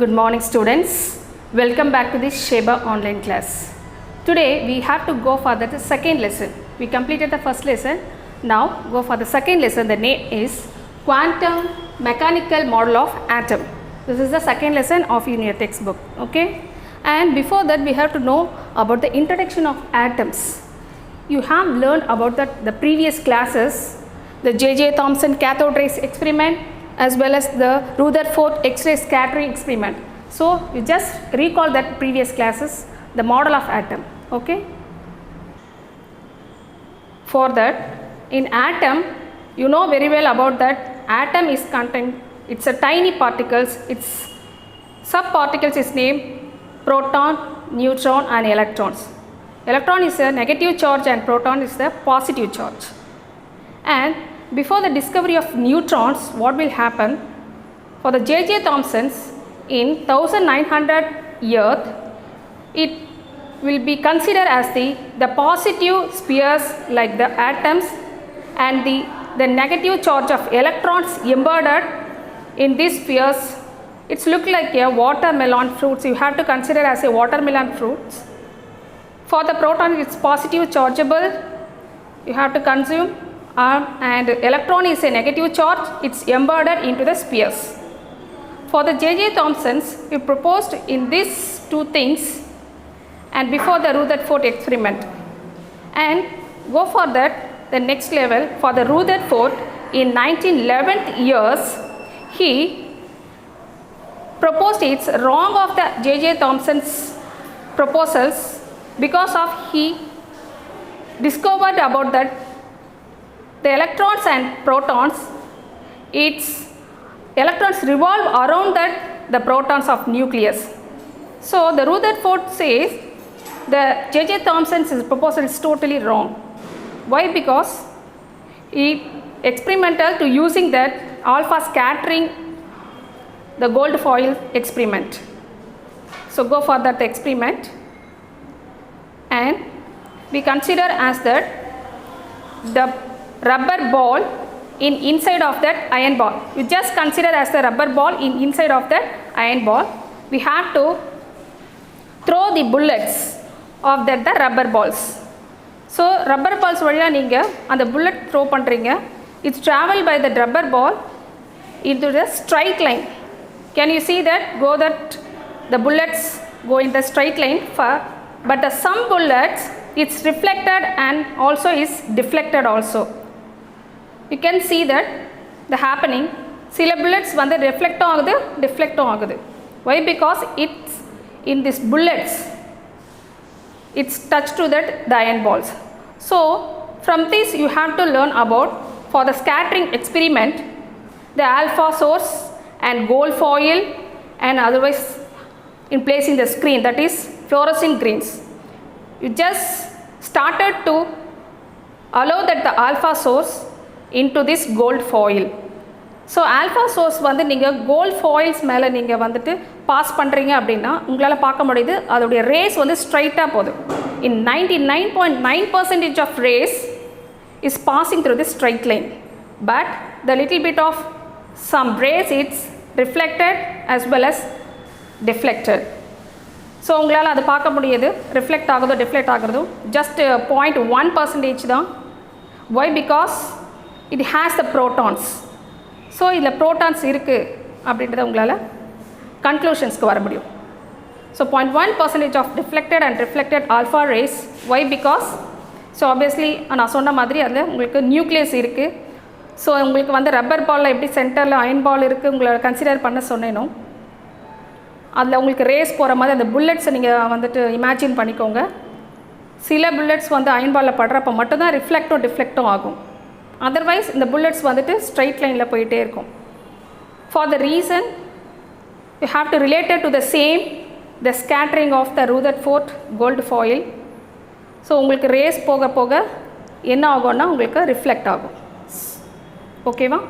Good morning students. Welcome back to this Sheba online class. Today we have to go for the second lesson. We completed the first lesson. Now go for the second lesson. The name is Quantum Mechanical Model of Atom. This is the second lesson of your textbook. Okay. And before that we have to know about the introduction of atoms. You have learned about the previous classes, the J.J. Thomson cathode rays experiment as well as the Rutherford X-ray scattering experiment. So you just recall that previous classes, the model of atom. Okay. For that, in atom, you know very well about that atom is contained. It's a tiny particles. Its subparticles is named proton, neutron, and electrons. Electron is a negative charge and proton is the positive charge. And before the discovery of neutrons, what will happen? For the J.J. Thomson's in 1900 Earth, it will be considered as the positive spheres like the atoms and the negative charge of electrons embedded in these spheres. It's look like a watermelon fruit. So you have to consider as a watermelon fruit. For the proton, it's positive chargeable. You have to consume. And electron is a negative charge, it's embedded into the spheres. For the J.J. Thomson's, he proposed in these two things and before the Rutherford experiment. And go for that, the next level, for the Rutherford in 1911 years, he proposed it's wrong of the J.J. Thomson's proposals because of he discovered about that the electrons and protons, its electrons revolve around the protons of nucleus. So the Rutherford says the J.J. Thomson's proposal is totally wrong. Why? Because he experimental to using that alpha scattering the gold foil experiment. So go for that experiment and we consider as that the rubber ball in inside of that iron ball. You just consider as the rubber ball in inside of that iron ball. We have to throw the bullets of the rubber balls. So rubber balls valiya neenga and the bullet throw pandringa. It's travel by the rubber ball into the straight line. Can you see that? The bullets go in the straight line but the some bullets it's reflected and also is deflected also. You can see that the happening. Sila bullets vande reflect agudhu, deflect agudhu. Why? Because it's in these bullets, it's touched to the iron balls. So from this you have to learn about for the scattering experiment, the alpha source and gold foil and otherwise in placing the screen, that is fluorescent greens. You just started to allow that the alpha source into this gold foil. So alpha source வந்து நீங்க gold foils மேல நீங்க வந்துட்டு pass பண்றீங்க அப்படினா உங்களால பார்க்க முடியுது அதோட rays வந்து ஸ்ட்ரைட்டா போகுது. In 99.9% of rays is passing through this straight line, but the little bit of some rays it's reflected as well as deflected. So உங்களால அது பார்க்க முடியுது reflect ஆகுதோ deflect ஆகுறதோ just 0.1% தான். Why? Because it has the protons. So இதில் protons இருக்கு அப்படின்றத உங்களால conclusionsக்கு வர முடியும். So 0.1% of deflected and reflected alpha rays. Why? Because so obviously நான் சொன்ன மாதிரி அதில் உங்களுக்கு நியூக்ளியஸ் இருக்கு. ஸோ உங்களுக்கு வந்து ரப்பர் பாலில் எப்படி சென்டரில் அயன் பால் இருக்குது உங்களை கன்சிடர் பண்ண சொன்னேனோ அதில் உங்களுக்கு ரேஸ் போகிற மாதிரி அந்த புல்லட்ஸை நீங்கள் வந்துட்டு இமேஜின் பண்ணிக்கோங்க. சில புல்லட்ஸ் வந்து அயன் பாலில் படுறப்போ மட்டும்தான் ரிஃப்ளெக்டும் டிஃப்ளெக்டும் ஆகும். அதர்வைஸ் இந்த புல்லட்ஸ் வந்துட்டு ஸ்ட்ரைட் லைனில் போயிட்டே இருக்கும். For the reason you have to related to the same the scattering of the Rutherford gold foil. So உங்களுக்கு ரேஸ் போக போக என்ன ஆகும்னா உங்களுக்கு ரிஃப்ளெக்ட் ஆகும். ஓகேவா?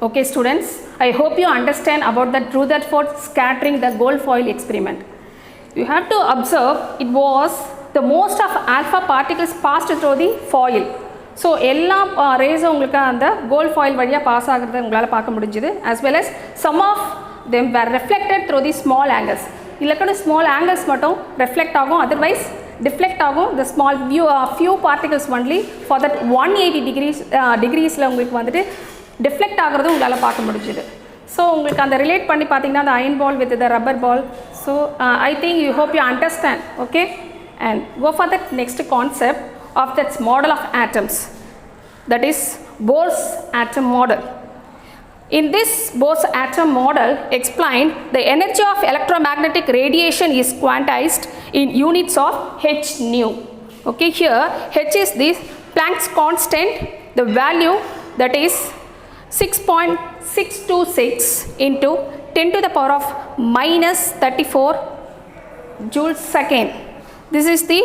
Okay students, I hope you understand about the Rutherford scattering the gold foil experiment. You have to observe it was the most of alpha particles passed through the foil. So எல்லா ரேஸும் உங்களுக்கு அந்த gold foil வழியாக pass ஆகிறது உங்களால் பார்க்க முடிஞ்சுது. as well as some of them were reflected through the small angles. இல்லக்கட small angles மட்டும் reflect ஆகும், otherwise deflect ஆகும். The small few particles only for that 180 degreesல உங்களுக்கு வந்துட்டு deflect ஆகிறது உங்களால் பார்க்க முடிஞ்சுது. ஸோ உங்களுக்கு அந்த ரிலேட் பண்ணி பார்த்தீங்கன்னா the iron ball with the rubber ball. So I think you hope you understand, okay? And go for the next concept of that model of atoms, that is Bohr's atom model. In this Bohr's atom model explained the energy of electromagnetic radiation is quantized in units of h nu. Okay, here h is this Planck's constant, the value that is 6.626 into 10 to the power of minus 34 joules second. This is the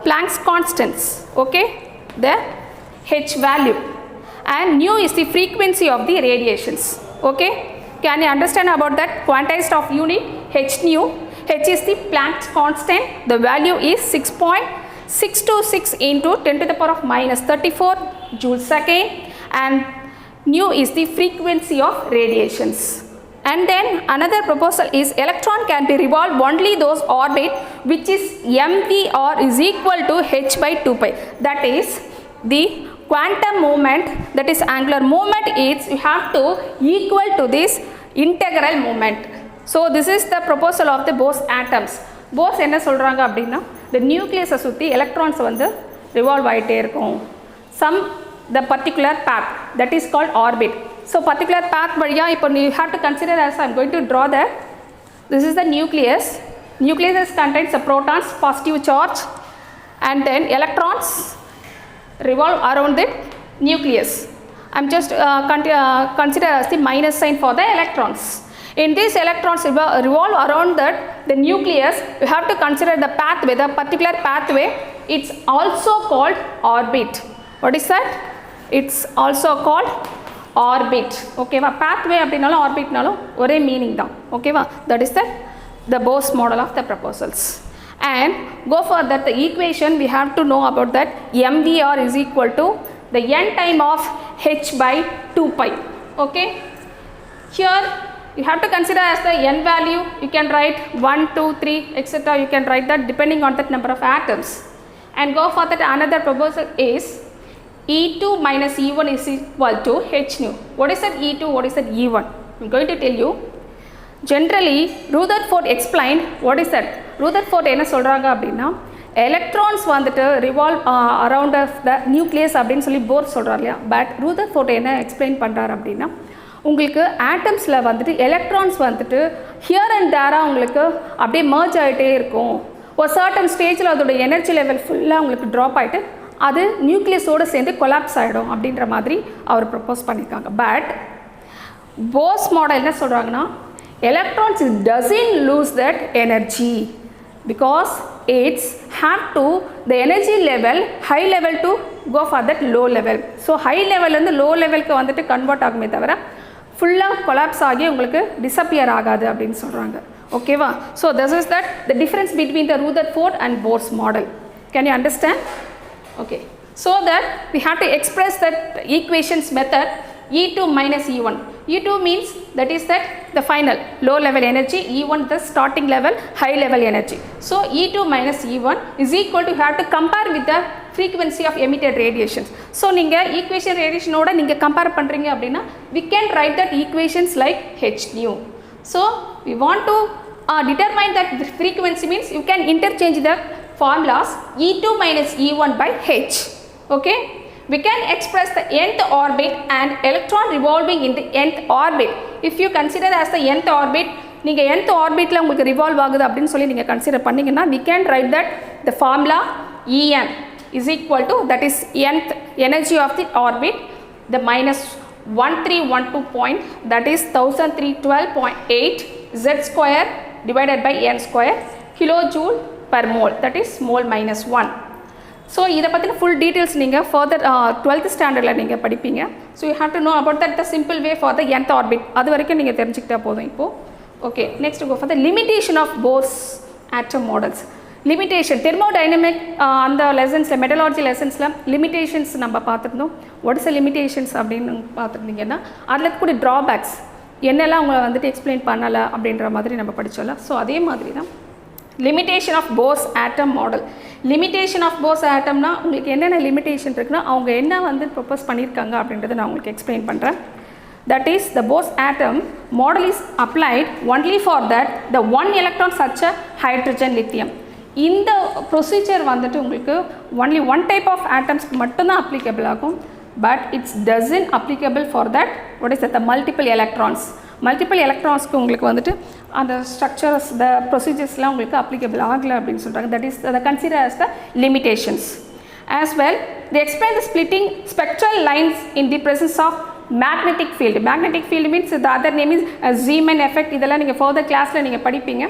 Planck's constants, okay, the h value, and nu is the frequency of the radiations, okay. Can you understand about that quantized of unit h nu? H is the Planck's constant, the value is 6.626 into 10 to the power of minus 34 joules second, and nu is the frequency of radiations. And then another proposal is electron can be revolved only those orbit which is mvr is equal to h by 2 pi. That is the quantum moment, that is angular moment, is you have to equal to this integral moment. So this is the proposal of the Bohr's atoms. Bohr's என்ன சொல்றாங்க அப்படின்னா the nucleus சுத்தி electrons வந்து revolve ஆயிட்டே இருக்கும். Some the particular path, that is called orbit. So particular path valiya ipo you have to consider, as I am going to draw that this is the nucleus. Nucleus contains the protons, positive charge, and then electrons revolve around the nucleus. I am just consider as the minus sign for the electrons. In these electrons revolve around that the nucleus, you have to consider the pathway, the particular pathway. It's also called orbit. What is that? It's also called orbit. Okay va, pathway அப்படினாலும் orbitனாலும் ஒரே meaning தான். Okay va, that is the Bohr's model of the proposals. And go for that the equation we have to know about that mvr is equal to the n time of h by 2 pi. Okay, here you have to consider as the n value, you can write 1 2 3 etc. You can write that depending on that number of atoms. And go for that another proposal is E2 minus E1 is equal to h nu. What is that E2? What is that E1? I am going to tell you. Generally Rutherford explained what is that. Rutherford என்ன சொல்றாங்க அப்படின்னா electrons வந்துட்டு revolve around the nucleus அப்படின்னு சொல்லி போர் சொல்றாரு இல்லையா. But Rutherford என்ன explain பண்றாரு அப்படின்னா உங்களுக்கு ஆட்டம்ஸில் வந்துட்டு எலக்ட்ரான்ஸ் வந்துட்டு ஹியர் அண்ட் தேராக உங்களுக்கு அப்படியே மர்ஜ் ஆகிட்டே இருக்கும். ஒரு சர்டன் ஸ்டேஜில் அதோட எனர்ஜி லெவல் ஃபுல்லாக உங்களுக்கு ட்ராப் ஆகிட்டு அது நியூக்ளியஸோடு சேர்ந்து கொலாப்ஸ் ஆகிடும் அப்படின்ற மாதிரி அவர் ப்ரப்போஸ் பண்ணியிருக்காங்க. பட் போர்ஸ் மாடல் என்ன சொல்கிறாங்கன்னா electrons doesn't lose that energy because it's have to the energy level high level to go for that low level. So high level வந்து low levelக்கு வந்துட்டு கன்வெர்ட் ஆகுமே தவிர ஃபுல்லாக கொலாப்ஸ் ஆகி உங்களுக்கு டிஸப்பியர் ஆகாது அப்படின்னு சொல்கிறாங்க. ஓகேவா? So this is that the difference between the Rutherford and Bohr's model. Can you understand? Okay, so that we have to express that equations method E2 minus E1. E2 means that is that the final low level energy, E1 the starting level high level energy. So E2 minus E1 is equal to, you have to compare with the frequency of emitted radiations. So ninga equation radiation oda ninga compare பண்றீங்க அப்படினா we can write that equations like h nu. So we want to determine that the frequency means you can interchange the formulas E2 minus E1 by h. Okay, we can express the nth orbit and electron revolving in the nth orbit. If you consider as the nth orbit, நீங்க nth orbitல உங்களுக்கு revolve ஆகுது அப்படினு சொல்லி நீங்க consider பண்ணீங்கன்னா we can write that the formula En is equal to, that is nth energy of the orbit, the minus 1312 point, that is 1312.8 z square divided by n square kilojoule per mole, that is mole minus 1. So இதை பற்றின full details நீங்கள் further 12th ஸ்டாண்டர்டில் நீங்கள் படிப்பீங்க. So you have to know about that the simple way for the nth orbit. அது வரைக்கும் நீங்கள் தெரிஞ்சுக்கிட்டா போதும் இப்போது. Okay, next go for the limitation of Bohr's atom models. Limitation thermodynamic அந்த லெசன்ஸில் மெட்டலாஜி லெசன்ஸில் லிமிட்டேஷன்ஸ் நம்ம பார்த்துருந்தோம். வாட் இஸ் த லிமிட்டேஷன்ஸ் அப்படின்னு பார்த்துருந்தீங்கன்னா அதில் கூட ட்ராபேக்ஸ், என்னெல்லாம் உங்களை வந்துட்டு எக்ஸ்பிளைன் பண்ணலை அப்படின்ற மாதிரி நம்ம படிச்சோம்ல. ஸோ அதே மாதிரி தான் limitation of Bohr's atom model. Limitation of Bohr's ஆட்டம்னா உங்களுக்கு என்னென்ன லிமிட்டேஷன் இருக்குன்னா அவங்க என்ன வந்து ப்ரொப்போஸ் பண்ணியிருக்காங்க அப்படின்றத நான் உங்களுக்கு எக்ஸ்பிளைன் பண்ணுறேன். That is, the Bose atom model is applied only for that the one electron such a hydrogen lithium. இந்த ப்ரொசீஜர் வந்துட்டு உங்களுக்கு only one type of atoms மட்டும்தான் applicable ஆகும். But it doesn't applicable for that what is that the multiple electrons. Multiple எலக்ட்ரான்ஸ்க்கு உங்களுக்கு வந்துட்டு அந்த structures த ப்ரொசீஜர்ஸ்லாம் உங்களுக்கு அப்ளிகபிள் ஆகலை அப்படின்னு சொல்கிறாங்க. That is the consider as the limitations. As well, they explain the splitting spectral lines in the presence of magnetic field. Magnetic field means the other name is Zeeman effect. இதெல்லாம் நீங்கள் further classல நீங்கள் படிப்பீங்க.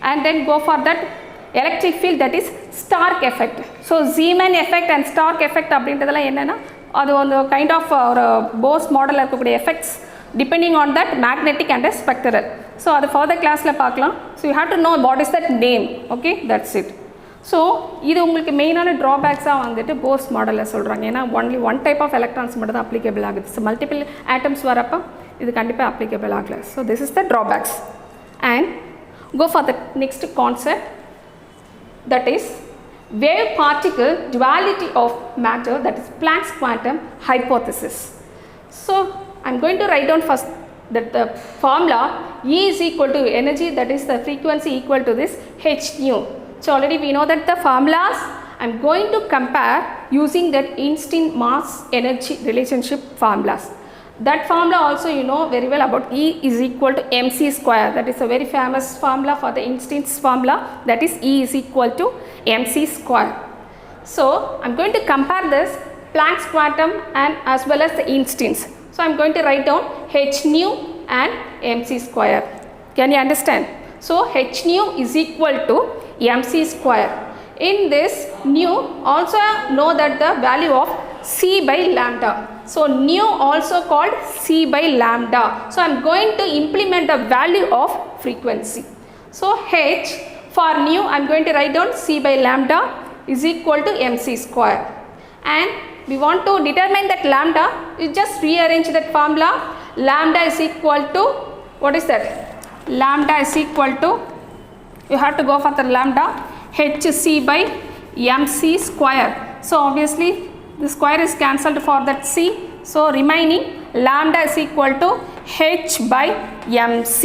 And then go for that electric field, that is Stark effect. So Zeeman effect and Stark effect அப்படின்றதெல்லாம் என்னென்னா அது ஒரு kind of ஒரு போஸ் மாடலில் இருக்கக்கூடிய effects depending on that magnetic and spectral. So அது further classல பார்க்கலாம். So you have to know what is that name. Okay, that's it. So இது உங்களுக்கு மெயினான ட்ராபேக்ஸாக வந்துட்டு போஸ் மாடலில் சொல்கிறாங்க. ஏன்னா ஒன் டைப் ஆஃப் எலக்ட்ரான்ஸ் மட்டும் தான் அப்ளிகபிள் ஆகுது. ஸோ மல்டிபிள் ஆட்டம்ஸ் வரப்போ இது கண்டிப்பாக அப்ளிகபிள் ஆகலை. So this is the drawbacks. And go for the next concept, that is wave particle duality of matter, that is Planck's quantum hypothesis. So I am going to write down first that the formula E is equal to energy, that is the frequency equal to this h nu. So already we know that the formulas I am going to compare using that Einstein mass energy relationship formulas. That formula also you know very well about E is equal to mc square. That is a very famous formula for the Einstein's formula, that is E is equal to mc square. So I am going to compare this Planck's quantum and as well as the Einstein's. So I am going to write down h nu and mc square. Can you understand? So h nu is equal to mc square. In this nu also know that the value of c by lambda. So nu also called c by lambda. So I am going to implement the value of frequency. So h for nu I am going to write down c by lambda is equal to mc square. And we want to determine that lambda, you just rearrange that formula. Lambda is equal to, what is that? Lambda is equal to, you have to go for the lambda, hc by mc square. So obviously the square is cancelled for that c. So remaining lambda is equal to h by mc.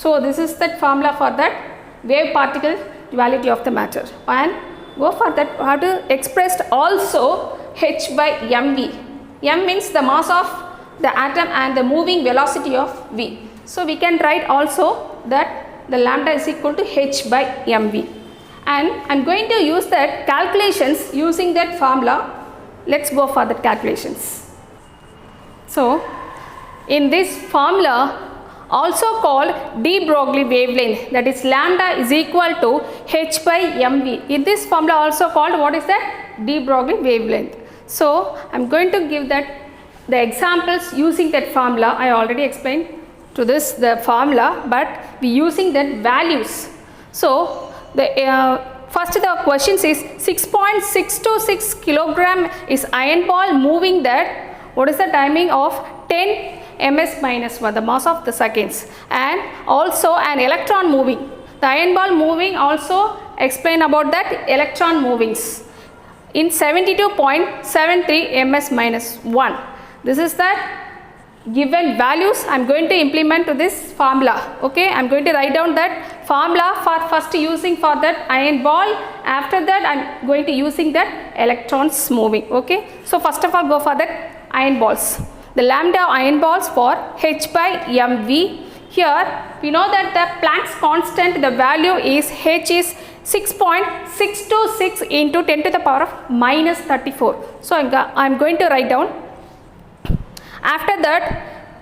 So this is that formula for that wave particle duality of the matter. And go for that, how to express also h by mv. M means the mass of the atom and the moving velocity of v. So we can write also that the lambda is equal to h by mv. And I am going to use that calculations using that formula. Let's go for the calculations. So in this formula also called de Broglie wavelength, that is lambda is equal to h by mv. In this formula also called what is that? De Broglie wavelength. So I am going to give that the examples using that formula. I already explained to this the formula, but we using that values. So the first the questions is 6.626 kilogram is iron ball moving that, what is the timing of 10 ms minus 1, the mass of the seconds, and also an electron moving. The iron ball moving also explain about that electron movings in 72.73 ms minus 1. This is the given values. I am going to implement to this formula. Okay, I am going to write down that formula for first using for that iron ball. After that I am going to using that electrons moving. Okay, so first of all go for that iron balls. The lambda iron balls for h by mv. Here we know that the Planck's constant, the value is h is 6.626 into 10 to the power of minus 34. So I am going to write down. After that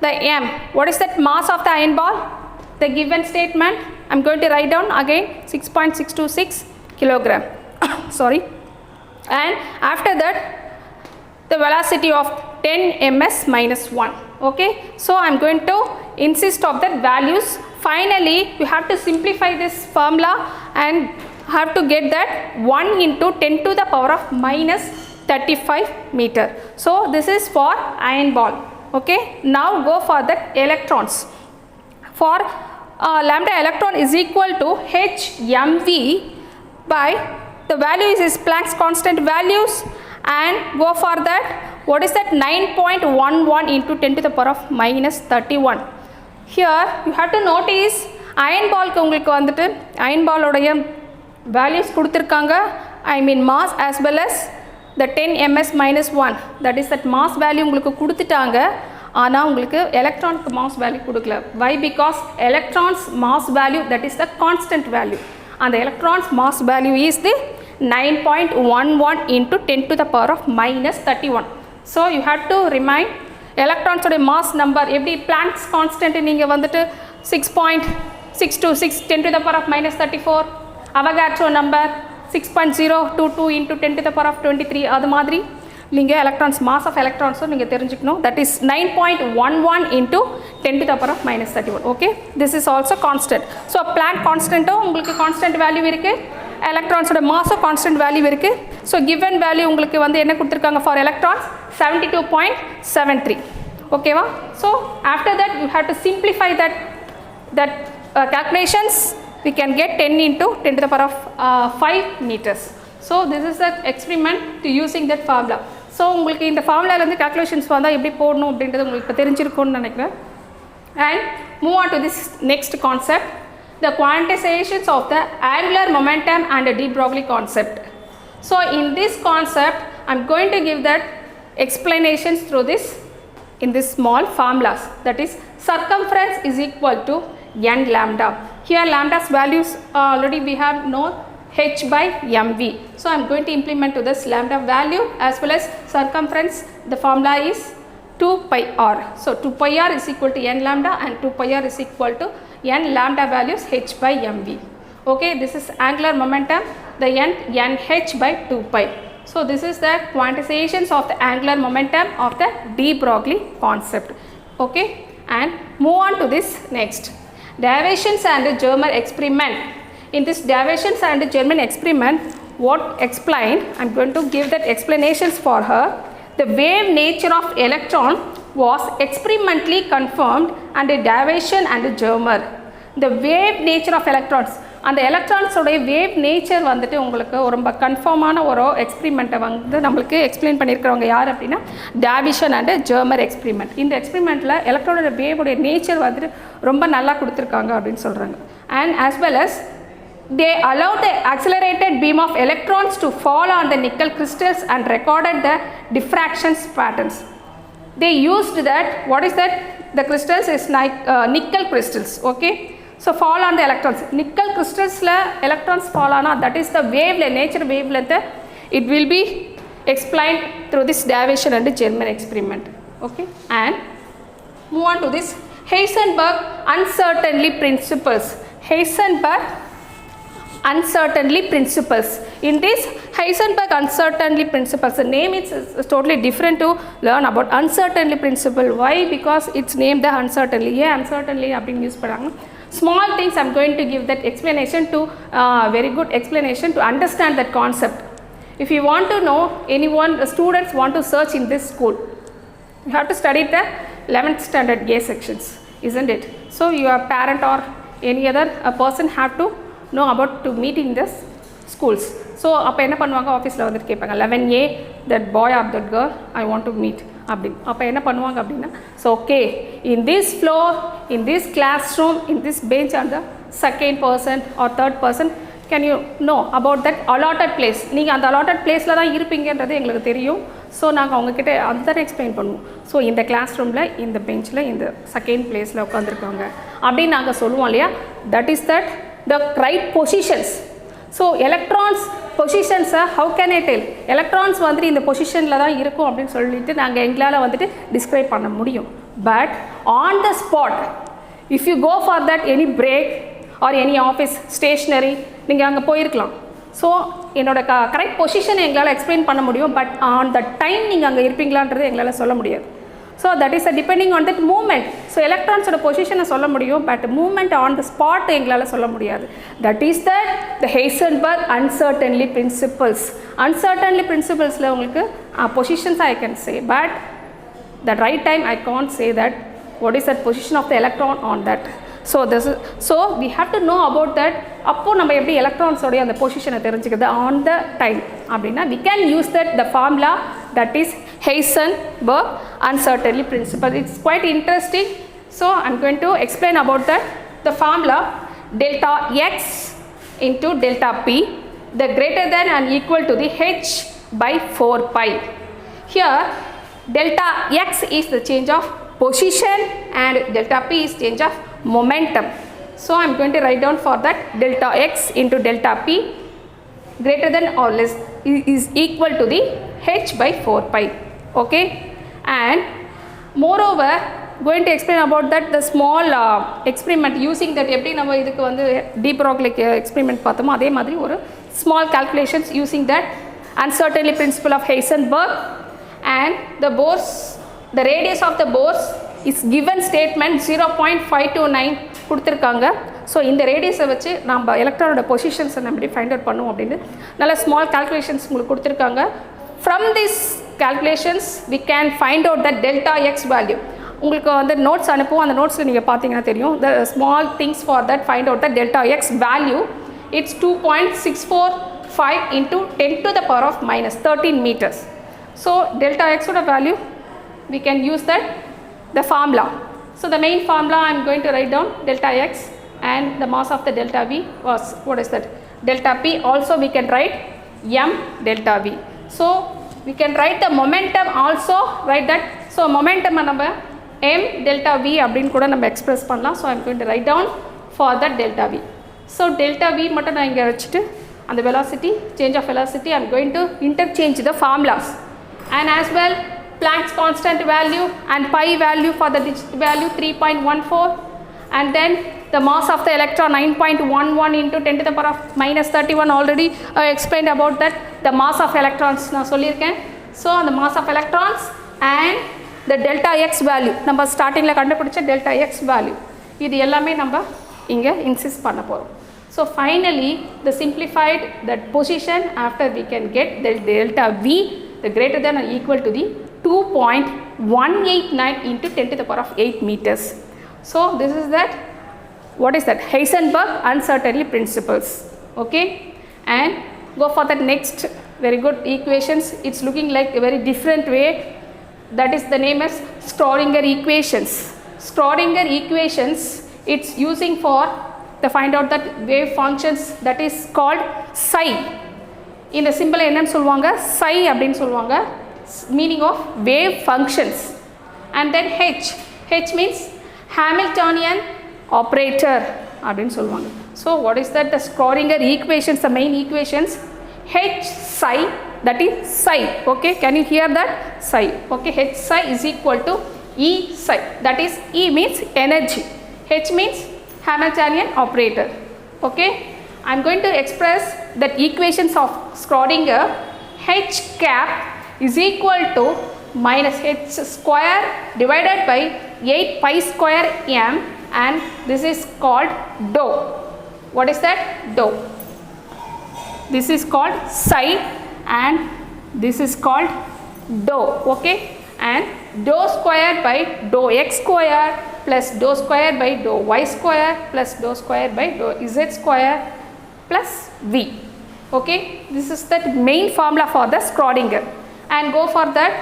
the m, what is that mass of the iron ball? The given statement I am going to write down again 6.626 kilogram. Sorry. And after that the velocity of 10 ms minus 1. Okay, so I am going to insist of that values. Finally you have to simplify this formula and have to get that 1 into 10 to the power of minus 35 meter. So this is for iron ball. Okay, now go for the electrons. for lambda electron is equal to h mv by the value is Planck's constant values, and go for that. What is that? 9.11 into 10 to the power of minus 31. Here you have to notice iron ball ku ungalku vandu iron ball oda values kuduthirukanga, I mean mass as well as the 10 ms minus 1, that is that mass value ungalku kuduthitaanga, ஆனா உங்களுக்கு எலக்ட்ரானுக்கு mass value கொடுக்கல. Why? Because electrons mass value, that is the constant value, and the electrons mass value is the 9.11 into 10 to the power of minus 31. So you have to remind electrons oda mass number எப்படி Planck's constant நீங்க வந்துட்டு 6.626 10 to the power of minus 34, Avogadro number 6.022 into 10 to the power of 23, அது மாதிரி நீங்கள் electrons mass of electrons நீங்கள் தெரிஞ்சுக்கணும், that is 9.11 into 10 to the power of minus 31. okay, this is also constant. so Planck constant உங்களுக்கு constant value இருக்கு, electrons oda mass constant value இருக்கு. so given value உங்களுக்கு வந்து என்ன கொடுத்திருக்காங்க for electrons 72.73. okay வா? so after that you have to simplify that calculations. we can get 10 into 10 to the power of 5 meters. so this is the experiment to using that formula. so உங்களுக்கு இந்த formula ல இருந்து calculations வந்தா எப்படி போடணும் அப்படின்றது உங்களுக்கு இப்ப தெரிஞ்சிருக்கும்னு நினைக்கிறேன். and move on to this next concept, the quantizations of the angular momentum and the de Broglie concept. so in this concept I am going to give that explanations through this in this small formulas, that is circumference is equal to n lambda. here lambda's values already we have known, h by mv. so I am going to implement to this lambda value as well as circumference. the formula is 2 pi r. so 2 pi r is equal to n lambda and 2 pi r is equal to n lambda values h by mv. okay, this is angular momentum, the nh by 2 pi. so this is the quantizations of the angular momentum of the de Broglie concept. okay, and move on to this next, Derivations and German experiment. in this Derivations and German experiment, what explained, I am going to give that explanations for her. The wave nature of electron was experimentally confirmed and a derivation and a Germer. The wave nature of electrons, அந்த electrons உடைய wave nature வந்துட்டு உங்களுக்கு ரொம்ப கன்ஃபார்மான ஒரு எக்ஸ்பெரிமெண்ட்டை வந்து நம்மளுக்கு explain பண்ணியிருக்கிறவங்க யார் அப்படின்னா டாவிஷன் அண்ட் ஜெர்மர் எக்ஸ்பெரிமெண்ட். இந்த எக்ஸ்பெரிமெண்ட்டில் எலக்ட்ரானோட வேவுடைய நேச்சர் வந்துட்டு ரொம்ப நல்லா கொடுத்துருக்காங்க அப்படின்னு சொல்கிறாங்க. And as well as they allowed the accelerated beam of electrons to fall on the nickel crystals and recorded the diffraction patterns. They used that, what is that? The crystals is like nickel crystals. okay, so fall on the electrons, nickel crystals la electrons fall on, that is the wavelength, nature wavelength. It will be explained through this Derivations and German experiment. okay, and move on to this Heisenberg uncertainty principles. Heisenberg uncertainty principles. In this Heisenberg uncertainty principles, the name is totally different to learn about uncertainty principle. Why? Because it's named the uncertainty. Yeah, uncertainty அப்படினு use பண்றாங்க. Small things I am going to give that explanation to very good explanation to understand that concept. If you want to know, anyone students want to search in this school, you have to study the 11th standard A sections, isn't it? So your parent or any other person have to know about to meet in this schools. so அப்போ என்ன பண்ணுவாங்க, ஆஃபீஸில் வந்துட்டு கேட்பாங்க 11A that boy or that girl I want to meet அப்படின்னு. அப்போ என்ன பண்ணுவாங்க அப்படின்னா, so okay in this floor, in this class room, in this bench or the second person or third person, can you know about that allotted place. நீங்கள் அந்த allotted பிளேஸில் தான் இருப்பீங்கன்றது எங்களுக்கு தெரியும். ஸோ நாங்கள் அவங்கக்கிட்ட அதுதான் எக்ஸ்பிளைன் பண்ணுவோம். ஸோ இந்த கிளாஸ் ரூமில், இந்த பெஞ்சில், இந்த செகண்ட் பிளேஸில் உட்காந்துருக்காங்க அப்படின்னு நாங்கள் சொல்லுவோம் இல்லையா. That is that the right positions. so electrons positions how can I tell, electrons வந்துட்டு இந்த பொசிஷனில் தான் இருக்கும் அப்படின்னு சொல்லிட்டு நாங்கள் எங்களால் வந்துட்டு டிஸ்கிரைப் பண்ண முடியும். But on the spot if you go for that any break or any office stationery, நீங்கள் அங்கே போயிருக்கலாம். ஸோ என்னோட கரெக்ட் பொசிஷனை எங்களால் எக்ஸ்பிளைன் பண்ண முடியும். பட் ஆன் த டைம் நீங்கள் அங்கே இருப்பீங்களான்றது எங்களால் சொல்ல முடியாது. so that is depending on that movement. so electrons oda position சொல்ல முடியும், but movement on the spot எங்களால சொல்ல முடியாது. that is the Heisenberg uncertainty principles. uncertainty principlesல உங்களுக்கு positions I can say, but the right time I can't say that what is that position of the electron on that. So this is, so we have to know about that. அப்போ நம்ம எப்படி எலக்ட்ரான்ஸோடைய அந்த பொசிஷனை தெரிஞ்சுக்கிறது on the time அப்படின்னா we can use that the formula that is Heisenberg uncertainty principle. It's quite interesting. So I'm going to explain about that. The formula delta x into delta p, the greater than and equal to the h by 4 pi. Here delta x is the change of position and delta p is change of momentum. So I am going to write down for that delta x into delta p greater than or less is equal to the h by 4 pi. Okay, and moreover going to explain about that the small experiment using that எப்படி நம்ம இதுக்கு வந்து de Broglie experiment பார்த்தோமோ அதே மாதிரி ஒரு small calculations using that uncertainty principle of Heisenberg. And the Bohr's, the radius of the Bohr's is given statement 0.529 கொடுத்துருக்காங்க. So இந்த ரேடியஸை வச்சு நம்ம எலக்ட்ரானோட பொசிஷன்ஸை நம்ம எப்படி ஃபைண்ட் அவுட் பண்ணுவோம் அப்படின்னு நல்ல ஸ்மால் கால்குலேஷன்ஸ் உங்களுக்கு கொடுத்துருக்காங்க. From this calculations we can find out the delta X value. உங்களுக்கு வந்து நோட்ஸ் அனுப்புவோம், அந்த நோட்ஸில் நீங்கள் பார்த்தீங்கன்னா தெரியும். The small things for that find out the delta X value. It's 2.645 into 10 to the power of minus 13 meters. So delta x oda value we can use that the formula. So the main formula I am going to write down delta x, and the mass of the delta v was, what is that, delta p. Also we can write m delta v. So we can write the momentum also, write that. So momentum நம்ம m delta v அப்படின்னு கூட நம்ம express பண்ணலாம். So I am going to write down for that delta v. So delta v மட்டும் நான் இங்கே வச்சுட்டு அந்த velocity, change of velocity, I am going to interchange the formulas. And as well Planck's constant value and pi value for the value 3.14, and then the mass of the electron 9.11 into 10 to the power of minus 31. Already I explained about that the mass of electrons நான் சொல்லியிருக்கேன். So the mass of electrons and the delta x value நம்ம ஸ்டார்டிங்கில் கண்டுபிடிச்ச delta x value இது எல்லாமே நம்ம இங்கே insist பண்ண போகிறோம். So finally the simplified that position after we can get the delta v the greater than or equal to the 2.189 into 10 to the power of 8 meters. So this is that, what is that, Heisenberg uncertainty principles. Okay, and go for the next very good equations. It's looking like a very different way. That is the name is Schrodinger equations. Schrodinger equations, it's using for the find out that wave functions, that is called psi. இந்த சிம்பிளை என்னன்னு சொல்லுவாங்க, psi அப்படின்னு சொல்லுவாங்க, meaning of wave functions. And then h means Hamiltonian operator அப்படின்னு சொல்லுவாங்க. So what is that, the Schrodinger equations, the main equations, h psi, that is psi. Okay, can you hear that, psi? Okay, h psi is equal to E psi, that is E means energy, h means Hamiltonian operator. Okay, I am going to express that equations of Schrodinger. H cap is equal to minus h square divided by 8 pi square m, and this is called dou. What is that, dou? This is called psi and this is called dou. Okay, and dou square by dou x square plus dou square by dou y square plus dou square by dou z square plus v. Okay, this is the main formula for the Schrodinger. And go for that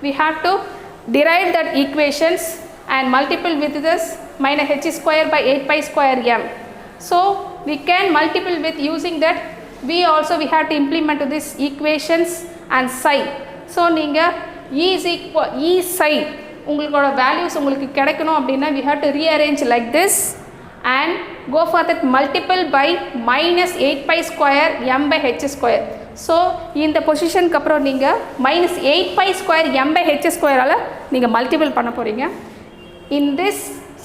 we have to derive that equations and multiple with this minus h square by 8 pi square m. So we can multiple with using that. We also we have to implement this equations and psi. So நீங்க E is equal E psi உங்களோட values உங்களுக்கு கிடைக்கணும் அப்படின்னா we have to rearrange like this and go for that multiple by minus 8 pi square m by h square. So இந்த பொசிஷனுக்கு அப்புறம் நீங்கள் minus 8 pi square m by h square நீங்கள் multiple பண்ண போகிறீங்க. In this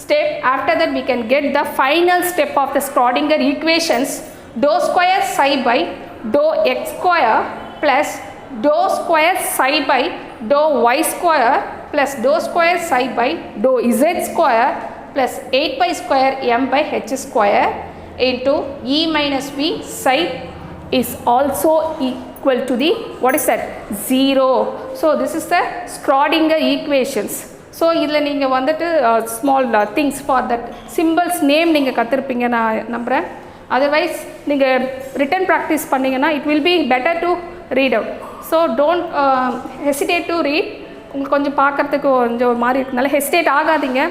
step, after that we can get the final step of the Schrodinger equations, dou square psi by dou x square plus dou square psi by dou y square plus dou square psi by dou z square plus 8 pi square m by h square into E minus V psi is also equal to the, what is that, 0. So this is the Schrodinger equations. So இதில் நீங்கள் வந்துட்டு small things for that symbols name நீங்கள் கற்றுருப்பீங்க நான் நம்புகிறேன். Otherwise நீங்கள் return practice பண்ணிங்கன்னா it will be better to read out. So don't hesitate to read. உங்களுக்கு கொஞ்சம் பார்க்குறதுக்கு கொஞ்சம் ஒரு மாதிரி இருக்கனால ஹெசிடேட் ஆகாதீங்க.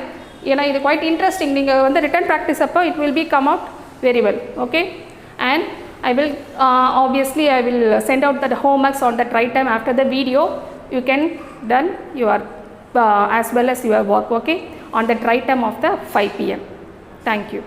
ஏன்னா இது குவைட் இன்ட்ரெஸ்டிங். நீங்கள் வந்து ரிட்டன் ப்ராக்டிஸ் அப்போ it will be come out very well. Okay, and I will obviously I will send out the homeworks on that right time after the video. You can done your as well as your work, okay, on that right time of the 5 p.m. Thank you.